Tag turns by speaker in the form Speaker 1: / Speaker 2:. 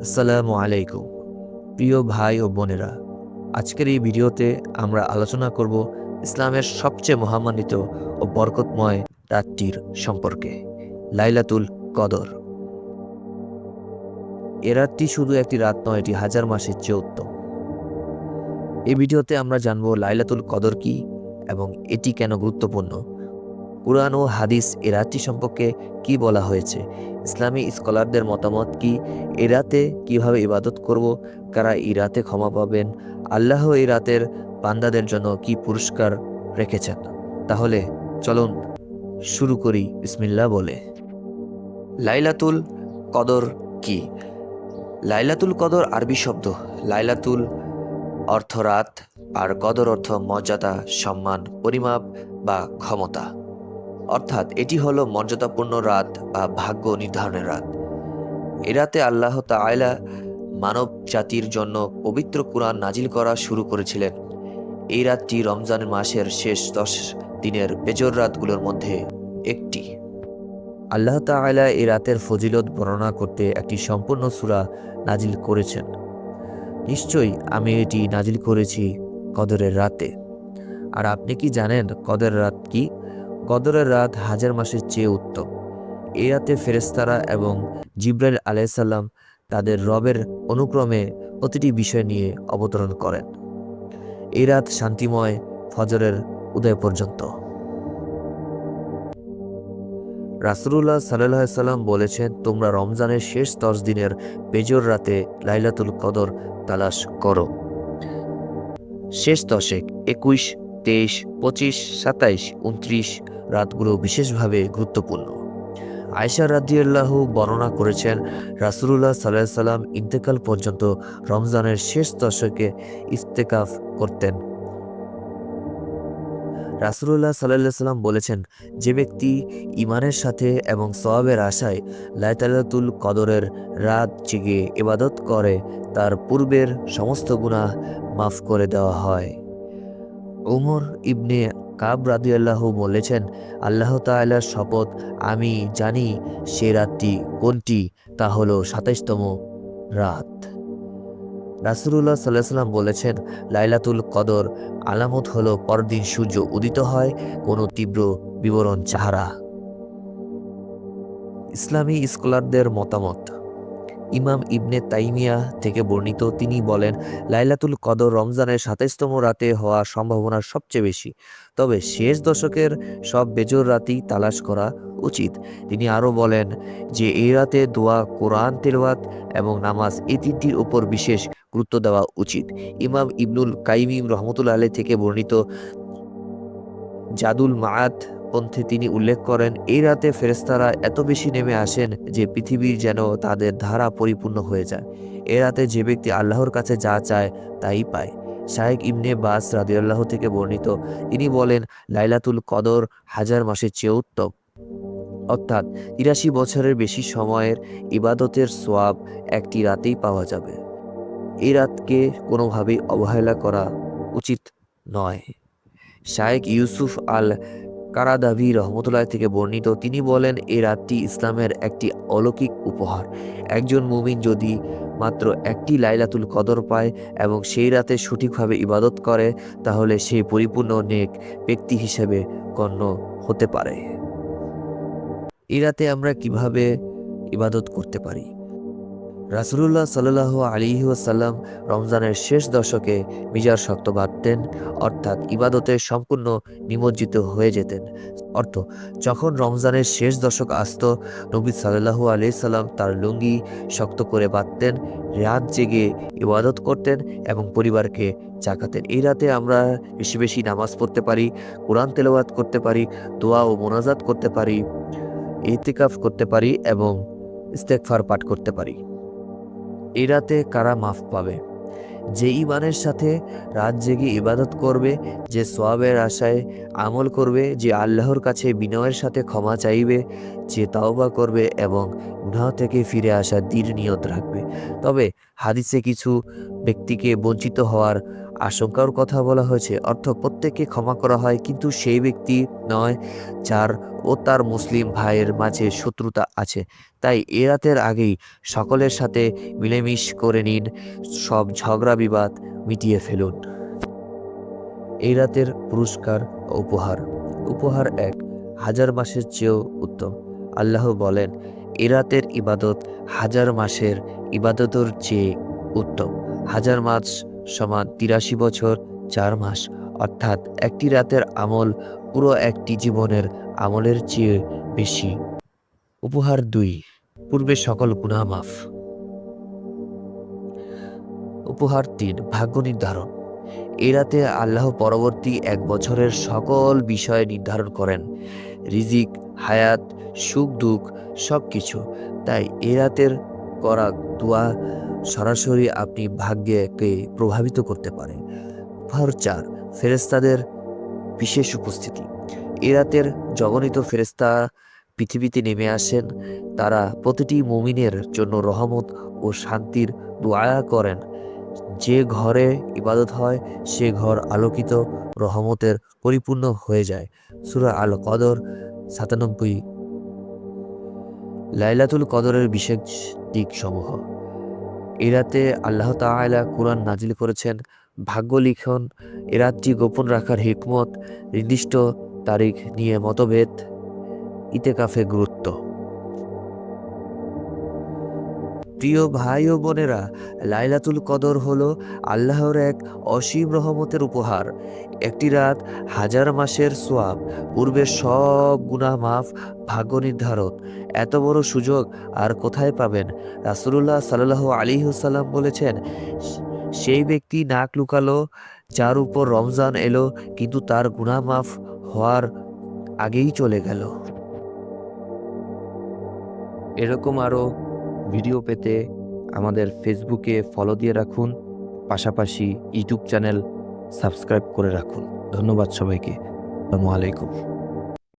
Speaker 1: আসসালামু আলাইকুম প্রিয় ভাই ও বোনেরা, আজকের এই ভিডিওতে আমরা আলোচনা করব ইসলামের সবচেয়ে মহামান্বিত ও বরকতময় রাতটির সম্পর্কে, লাইলাতুল কদর। এ রাতটি শুধু একটি রাত নয়, এটি হাজার মাসের চেয়ে উত্তম। এই ভিডিওতে আমরা জানব লাইলাতুল কদর কি এবং এটি কেন গুরুত্বপূর্ণ, কুরআন ও হাদিস এ রাতটি সম্পর্কে কি বলা হয়েছে, ইসলামী স্কলারদের মতামত কি, এ রাতে কীভাবে ইবাদত করব, কারা এই রাতে ক্ষমা পাবেন, আল্লাহ এই রাতের বান্দাদের জন্য কি পুরস্কার রেখেছেন। তাহলে চলুন শুরু করি বিসমিল্লাহ বলে। লাইলাতুল কদর কি? লাইলাতুল কদর আরবি শব্দ। লাইলাতুল অর্থ রাত, আর কদর অর্থ মর্যাদা, সম্মান, পরিমাপ বা ক্ষমতা। অর্থাৎ এটি হলো মর্যাদাপূর্ণ রাত বা ভাগ্য নির্ধারণের রাত। এ রাতে আল্লাহ তাআলা মানব জাতির জন্য পবিত্র কুরআন নাজিল করা শুরু করেছিলেন। এই রাতটি রমজান মাসের শেষ 10 দিনের বেজর রাতগুলোর মধ্যে একটি। আল্লাহ তাআলা এই রাতের ফজিলত বর্ণনা করতে একটি সম্পূর্ণ সূরা নাজিল করেছেন। নিশ্চয়ই আমি এটি নাজিল করেছি কদরের রাতে। আর আপনি কি জানেন কদরের রাত কি? কদরের রাত হাজার মাসের চেয়ে উত্তম। এই রাতে ফেরেশতারা এবং জিবরাইল আলাইহিসসালাম তাদের রবের অনুক্রমে প্রতিটি বিষয় নিয়ে অবতরণ করেন। এই রাত শান্তিময় ফজরের উদয় পর্যন্ত। রাসূলুল্লাহ সাল্লাল্লাহু আলাইহি সাল্লাম বলেছেন, তোমরা রমজানের শেষ 10 দিনের বেজর রাতে লাইলাতুল কদর তালাশ করো। শেষ দশেক 21, 23, 25, 27, 29 রাতগুলো বিশেষভাবে গুরুত্বপূর্ণ। আয়েশা রাদিয়াল্লাহু বর্ণনা করেছেন, রাসূলুল্লাহ সাল্লাল্লাহু আলাইহি সাল্লাম ইন্তেকাল পর্যন্ত রমজানের শেষ দশকে ইস্তেকাফ করতেন। রাসূলুল্লাহ সাল্লাল্লাহু আলাইহি সাল্লাম বলেছেন, যে ব্যক্তি ঈমানের সাথে এবং সওয়াবের আশায় লাইলাতুল কদরের রাত জেগে ইবাদত করে, তার পূর্বের সমস্ত গুনাহ মাফ করে দেওয়া হয়। উমর ইবনে কাব রাদিয়াল্লাহু বলেছেন, আল্লাহ তাআলার শপথ, আমি জানি সে রাতটি কোনটি, তা হলো 27তম রাত। রাসূলুল্লাহ সাল্লাল্লাহু আলাইহি সাল্লাম বলেছেন, লাইলাতুল কদর আলামত হলো পরদিন সূর্য উদিত হয় কোনো তীব্র বিবরণ ছাড়া। ইসলামী স্কলারদের মতামত। ইমাম ইবনে তাইমিয়া থেকে বর্ণিত, তিনি বলেন, লাইলাতুল কদর রমজানের 27তম রাতে হওয়ার সম্ভাবনা সবচেয়ে বেশি, তবে শেষ দশকের সব বেজর রাতেই তালাশ করা উচিত। তিনি আরও বলেন যে এই রাতে দোয়া, কোরআন তেলাওয়াত এবং নামাজ, এই তিনটির উপর বিশেষ গুরুত্ব দেওয়া উচিত। ইমাম ইবনুল কাইয়িম রহমতুল্লাহ আলাইহি থেকে বর্ণিত জাদুল মাআদ পন্থে তিনি উল্লেখ করেন, এই রাতে ফেরেশতারা এত বেশি নেমে আসেন যে পৃথিবীর যেন তাদের ধারা পরিপূর্ণ হয়ে যায়। এ রাতে যে ব্যক্তি আল্লাহর কাছে যা চায় তাই পায়। শায়েখ ইবনে বাস রাদিয়াল্লাহু থেকে বর্ণিত, তিনি বলেন, লাইলাতুল কদর হাজার মাসের চেয়ে উত্তম। অর্থাৎ 83 বছরের বেশি সময়ের ইবাদতের সওয়াব একটি রাতেই পাওয়া যাবে। এই রাতকে কোনোভাবেই অবহেলা করা উচিত নয়। শায়েখ ইউসুফ আল কারাদাভি রহমতুল্লাহ থেকে বর্ণিত, তিনি বলেন, এই রাতটি ইসলামের একটি অলৌকিক উপহার। একজন মুমিন যদি মাত্র একটি লাইলাতুল কদর পায় এবং সেই রাতে সঠিকভাবে ইবাদত করে, তাহলে সে পরিপূর্ণ নেক ব্যক্তি হিসেবে গণ্য হতে পারে। এই রাতে আমরা কিভাবে ইবাদত করতে পারি? রাসূলুল্লাহ সাল্লাল্লাহু আলাইহি ওয়াসাল্লাম রমজানের শেষ দশকে মিজার শক্ত বাঁধতেন, অর্থাৎ ইবাদতে সম্পূর্ণ নিমজ্জিত হয়ে যেতেন। অর্থ, যখন রমজানের শেষ দশক আসত, নবী সাল্লাল্লাহু আলাইহি সাল্লাম তার লুঙ্গি শক্ত করে বাঁধতেন, রাত জেগে ইবাদত করতেন এবং পরিবারকে জাগাতেন। এই রাতে আমরা বেশি বেশি নামাজ পড়তে পারি, কোরআন তেলাওয়াত করতে পারি, দোয়া ও মোনাজাত করতে পারি, ইতিকাফ করতে পারি এবং ইস্তেগফার পাঠ করতে পারি। এই রাতে কারা মাফ পাবে? যে ঈমানের সাথে রাত জেগে ইবাদত করবে, যে সওয়াবের আশায় আমল করবে, যে আল্লাহর কাছে বিনয়ের সাথে ক্ষমা চাইবে, যে তাওবা করবে এবং গুনাহ থেকে ফিরে আসার দৃঢ় নিয়ত রাখবে। তবে হাদিসে কিছু ব্যক্তিকে বঞ্চিত হওয়ার আশঙ্কার কথা বলা হয়েছে, অর্থ প্রত্যেককে ক্ষমা করা হয়, কিন্তু সেই ব্যক্তি নয় যার ও তার মুসলিম ভাইয়ের মাঝে শত্রুতা আছে। তাই এ রাতের আগেই সকলের সাথে মিলেমিশ করে নিন, সব ঝগড়া বিবাদ মিটিয়ে ফেলুন। এই রাতের পুরস্কার ও উপহার। উপহার 1, 1000 মাসের চেয়েও উত্তম। আল্লাহ বলেন, এ রাতের ইবাদত 1000 মাসের ইবাদতের চেয়ে উত্তম। 1000 মাস সমান 83 বছর 4 মাস, অর্থাৎ একটি রাতের আমল পুরো একটি জীবনের আমলের চেয়ে বেশি। উপহার 2, পূর্বে সকল গুনাহ মাফ। উপহার 3, ভাগ্য নির্ধারণ। এ রাতে আল্লাহ পরবর্তী 1 বছরের সকল বিষয় নির্ধারণ করেন, রিজিক, হায়াত, সুখ দুঃখ সব কিছু। তাই এ রাতের করা দোয়া সরাসরি আপনি ভাগ্যকে প্রভাবিত করতে পারে। উপহার 4, ফেরেশতাদের বিশেষ উপস্থিতি। এ রাতের জগনিত ফেরেশতা পৃথিবীতে নেমে আসেন। তারা প্রতিটি মুমিনের জন্য রহমত ও শান্তির দোয়া করেন। যে ঘরে ইবাদত হয় সে ঘর আলোকিত রহমতের পরিপূর্ণ হয়ে যায়। সূরা আল কদর 97। লাইলাতুল কদরের বিশেষ দিকসমূহ। এ রাতে আল্লাহ তাআলা কুরআন নাজিল করেছেন। ভাগ্য লিখন, এ রাতটি গোপন রাখার হিকমত, নির্দিষ্ট তারিখ নিয়ে মতভেদ, ইতেকাফে গুরুত্ব। প্রিয় ভাই ও বোনেরা, লাইলাতুল কদর হলো আল্লাহর এক অসীম রহমতের উপহার। একটি রাত 1000 মাসের সোয়াব, পূর্বের সব গুনাহ মাফ, ভাগ্য নির্ধারণ। এত বড় সুযোগ আর কোথায় পাবেন? রাসূলুল্লাহ সাল্লাল্লাহু আলাইহি ওয়াসাল্লাম বলেছেন, সেই ব্যক্তি নাক লুকালো যার উপর রমজান এলো কিন্তু তার গুনাহ মাফ হওয়ার আগেই চলে গেল। এরকম আরও ভিডিও পেতে আমাদের ফেসবুকে ফলো দিয়ে রাখুন, পাশাপাশি ইউটিউব চ্যানেল সাবস্ক্রাইব করে রাখুন। ধন্যবাদ সবাইকে। আসসালামু আলাইকুম।